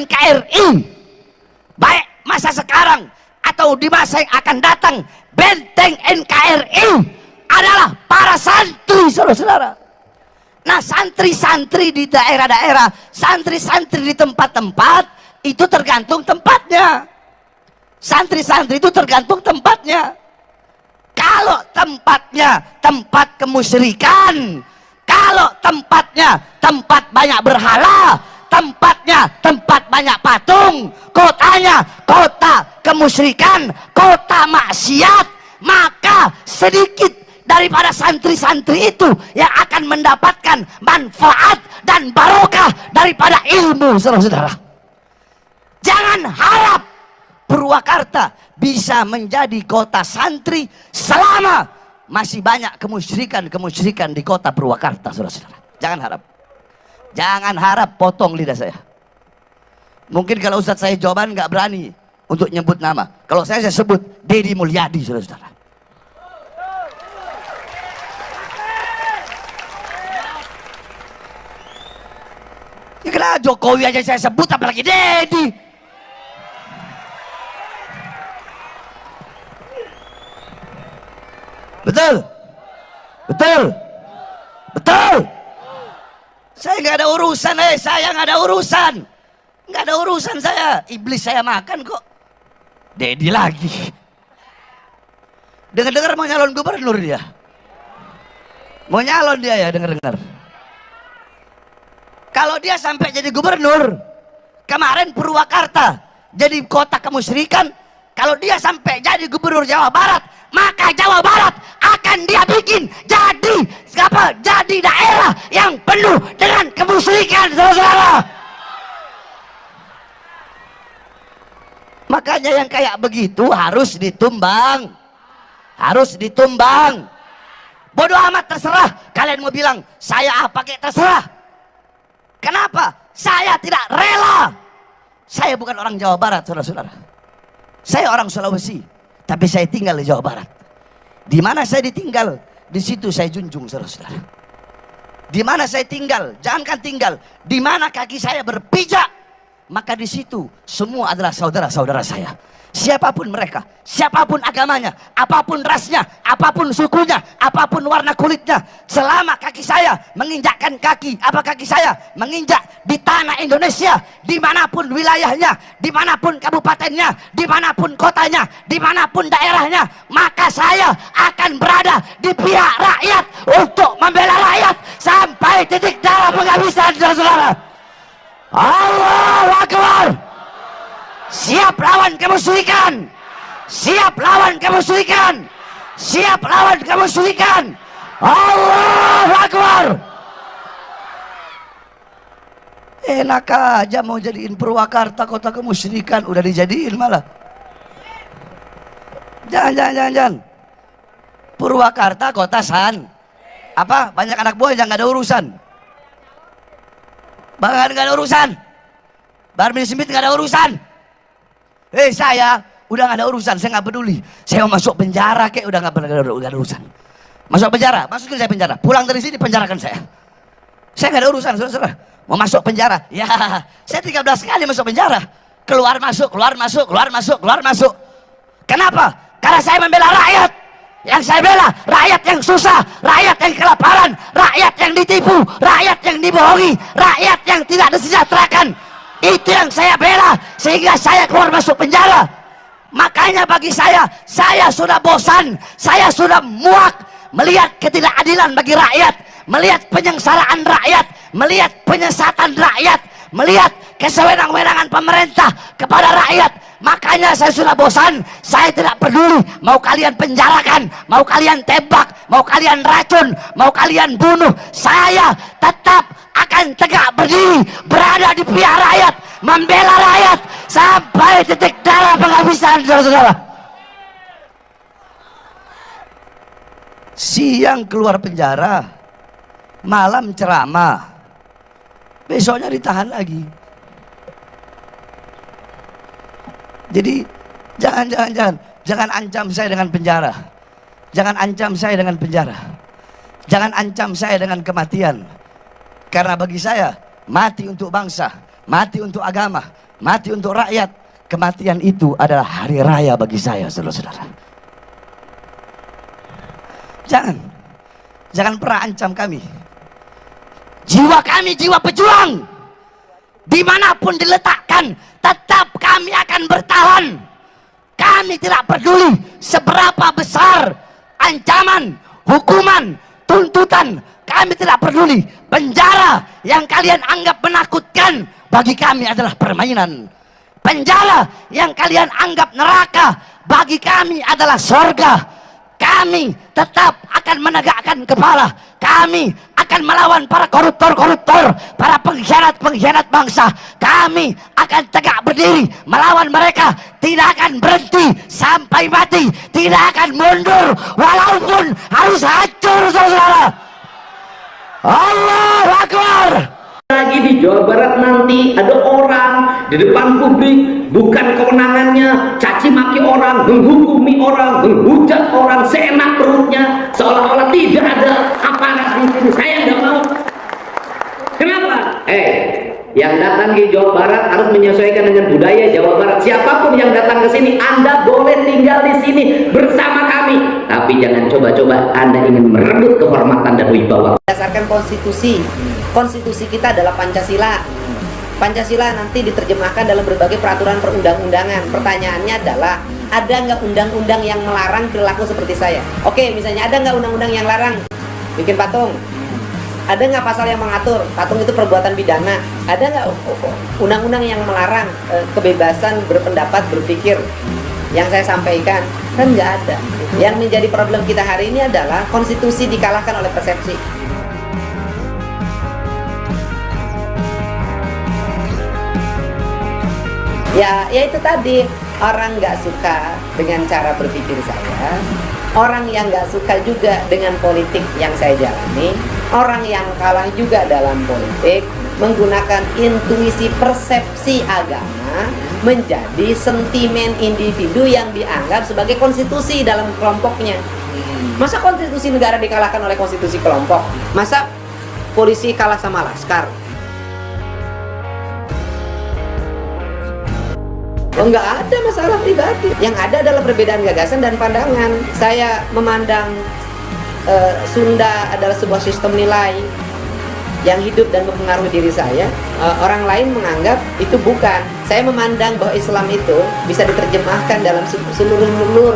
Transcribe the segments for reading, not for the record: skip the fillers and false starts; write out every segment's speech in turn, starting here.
NKRI, baik masa sekarang atau di masa yang akan datang, benteng NKRI adalah para santri, saudara-saudara. Nah, santri-santri di daerah-daerah, santri-santri di tempat-tempat, itu tergantung tempatnya. Santri-santri itu tergantung tempatnya. Kalau tempatnya tempat kemusyrikan, kalau tempatnya tempat banyak berhala, tempatnya tempat banyak patung, kotanya kota kemusyrikan, kota maksiat, maka sedikit daripada santri-santri itu yang akan mendapatkan manfaat dan barokah daripada ilmu, saudara-saudara. Jangan harap Purwakarta bisa menjadi kota santri selama masih banyak kemusyrikan di kota Purwakarta, saudara-saudara. Jangan harap. Jangan harap, potong lidah saya. Mungkin kalau Ustadz saya jawaban nggak berani untuk nyebut nama. Kalau saya sebut Deddy Mulyadi, saudara-saudara. Ya kenapa Jokowi aja saya sebut, apalagi Deddy? Betul? Betul? Betul? Saya nggak ada urusan, saya nggak ada urusan. Nggak ada urusan saya. Iblis saya makan kok. Deddy lagi. Dengar-dengar mau nyalon gubernur dia. Mau nyalon dia ya, dengar-dengar. Kalau dia sampai jadi gubernur, kemarin Purwakarta jadi kota kemusyrikan, kalau dia sampai jadi gubernur Jawa Barat, maka Jawa Barat akan dia bikin jadi daerah yang penuh dengan kemusyrikan, saudara-saudara. Makanya yang kayak begitu harus ditumbang. Harus ditumbang. Bodoh amat, terserah. Kalian mau bilang saya apa kayak terserah. Kenapa? Saya tidak rela. Saya bukan orang Jawa Barat, saudara-saudara. Saya orang Sulawesi, tapi saya tinggal di Jawa Barat. Di mana saya ditinggal, di situ saya junjung, saudara-saudara. Di mana saya tinggal, jangankan tinggal, di mana kaki saya berpijak, maka di situ semua adalah saudara-saudara saya. Siapapun mereka, siapapun agamanya, apapun rasnya, apapun sukunya, apapun warna kulitnya, selama kaki saya menginjakkan kaki saya menginjak di tanah Indonesia, dimanapun wilayahnya, dimanapun kabupatennya, dimanapun kotanya, dimanapun daerahnya, maka saya akan berada di pihak rakyat untuk membela rakyat sampai titik darah penghabisan, saudara-saudara. Allahu Akbar. Siap lawan kemusyrikan. Siap lawan kemusyrikan. Siap lawan kemusyrikan. Allahu Akbar. Enak aja mau jadiin Purwakarta kota kemusyrikan, udah dijadiin malah. Jangan. Purwakarta kota apa? Banyak anak buah yang nggak ada urusan. Bahkan nggak ada urusan. Bahar bin Smith nggak ada urusan. Saya udah gak ada urusan, saya gak peduli. Saya mau masuk penjara kayak udah gak ada urusan. Masuk penjara, masukin saya penjara. Pulang dari sini penjarakan saya. Saya gak ada urusan, saudara-saudara. Mau masuk penjara, ya saya 13 kali masuk penjara. Keluar masuk. Kenapa? Karena saya membela rakyat. Yang saya bela rakyat yang susah, rakyat yang kelaparan, rakyat yang ditipu, rakyat yang dibohongi, rakyat yang tidak disejahterakan. Itu yang saya bela, sehingga saya keluar masuk penjara. Makanya bagi saya sudah bosan, saya sudah muak melihat ketidakadilan bagi rakyat, melihat penyengsaraan rakyat, melihat penyesatan rakyat, melihat kesewenang-wenangan pemerintah kepada rakyat. Makanya saya sudah bosan. Saya tidak peduli mau kalian penjarakan, mau kalian tembak, mau kalian racun, mau kalian bunuh, saya tetap akan tegak berdiri, berada di pihak rakyat, membela rakyat sampai titik darah penghabisan, saudara-saudara. Siang keluar penjara, malam ceramah, besoknya ditahan lagi. Jadi jangan ancam saya dengan penjara. Jangan ancam saya dengan penjara. Jangan ancam saya dengan kematian. Karena bagi saya, mati untuk bangsa, mati untuk agama, mati untuk rakyat. Kematian itu adalah hari raya bagi saya, saudara-saudara. Jangan pernah ancam kami. Jiwa kami jiwa pejuang. Dimanapun diletakkan, tetap kami akan bertahan. Kami tidak peduli seberapa besar ancaman, hukuman, tuntutan. Kami tidak peduli. Penjara yang kalian anggap menakutkan, bagi kami adalah permainan. Penjara yang kalian anggap neraka, bagi kami adalah sorga. Kami tetap akan menegakkan kepala. Kami akan melawan para koruptor-koruptor, para pengkhianat-pengkhianat bangsa. Kami akan tegak berdiri melawan mereka. Tidak akan berhenti sampai mati. Tidak akan mundur walaupun harus hancur, saudara. Allahu Akbar. Lagi di Jawa Barat nanti ada orang di depan publik, bukan kewenangannya caci maki orang, menghukumi orang, menghujat orang seenak perutnya, seolah-olah tidak ada aparat di sini. Saya nggak mau. Kenapa? Yang datang ke Jawa Barat harus menyesuaikan dengan budaya Jawa Barat. Siapapun yang datang ke sini, Anda boleh tinggal di sini bersama kami. Tapi jangan coba-coba Anda ingin merebut kehormatan dan wibawa. Berdasarkan konstitusi, konstitusi kita adalah Pancasila. Pancasila nanti diterjemahkan dalam berbagai peraturan perundang-undangan. Pertanyaannya adalah, ada nggak undang-undang yang melarang perilaku seperti saya? Oke, misalnya ada nggak undang-undang yang larang bikin patung? Ada nggak pasal yang mengatur patung itu perbuatan pidana? Ada nggak undang-undang yang melarang kebebasan berpendapat, berpikir? Yang saya sampaikan kan nggak ada. Yang menjadi problem kita hari ini adalah konstitusi dikalahkan oleh persepsi. Ya itu tadi, orang nggak suka dengan cara berpikir saya, orang yang nggak suka juga dengan politik yang saya jalani, orang yang kalah juga dalam politik menggunakan intuisi persepsi agama menjadi sentimen individu yang dianggap sebagai konstitusi dalam kelompoknya. Masa konstitusi negara dikalahkan oleh konstitusi kelompok? Masa polisi kalah sama laskar? Oh, nggak ada masalah pribadi. Yang ada adalah perbedaan gagasan dan pandangan. Saya memandang Sunda adalah sebuah sistem nilai yang hidup dan mempengaruhi diri saya. Orang lain menganggap itu bukan. Saya memandang bahwa Islam itu bisa diterjemahkan dalam seluruh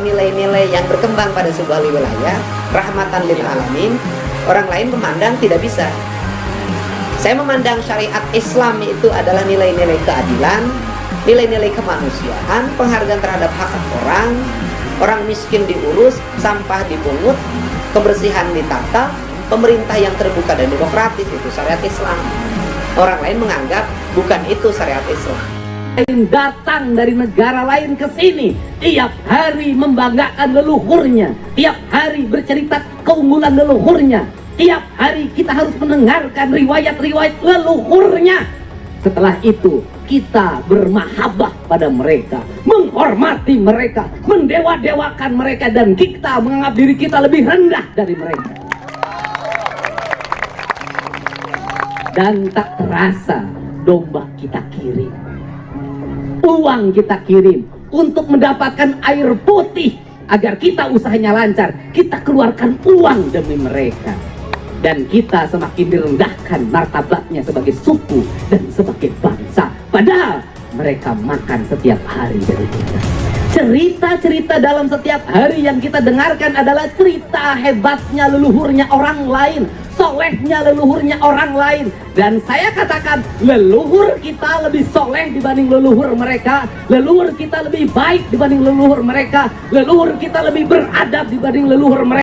nilai-nilai yang berkembang pada sebuah wilayah, rahmatan lil alamin. Orang lain memandang tidak bisa. Saya memandang syariat Islam itu adalah nilai-nilai keadilan, nilai-nilai kemanusiaan, penghargaan terhadap hak orang miskin diurus, sampah dipungut, kebersihan ditata, pemerintah yang terbuka dan demokratis, itu syariat Islam. Orang lain menganggap bukan itu syariat Islam. Datang dari negara lain ke sini, tiap hari membanggakan leluhurnya, tiap hari bercerita keunggulan leluhurnya, tiap hari kita harus mendengarkan riwayat-riwayat leluhurnya. Setelah itu kita bermahabbah pada mereka, menghormati mereka, mendewa-dewakan mereka, dan kita menganggap diri kita lebih rendah dari mereka. Dan tak terasa domba kita kirim, uang kita kirim untuk mendapatkan air putih agar kita usahanya lancar. Kita keluarkan uang demi mereka. Dan kita semakin direndahkan martabatnya sebagai suku dan sebagai bangsa. Padahal mereka makan setiap hari dari kita. Cerita-cerita dalam setiap hari yang kita dengarkan adalah cerita hebatnya leluhurnya orang lain, solehnya leluhurnya orang lain. Dan saya katakan, leluhur kita lebih soleh dibanding leluhur mereka, leluhur kita lebih baik dibanding leluhur mereka, leluhur kita lebih beradab dibanding leluhur mereka.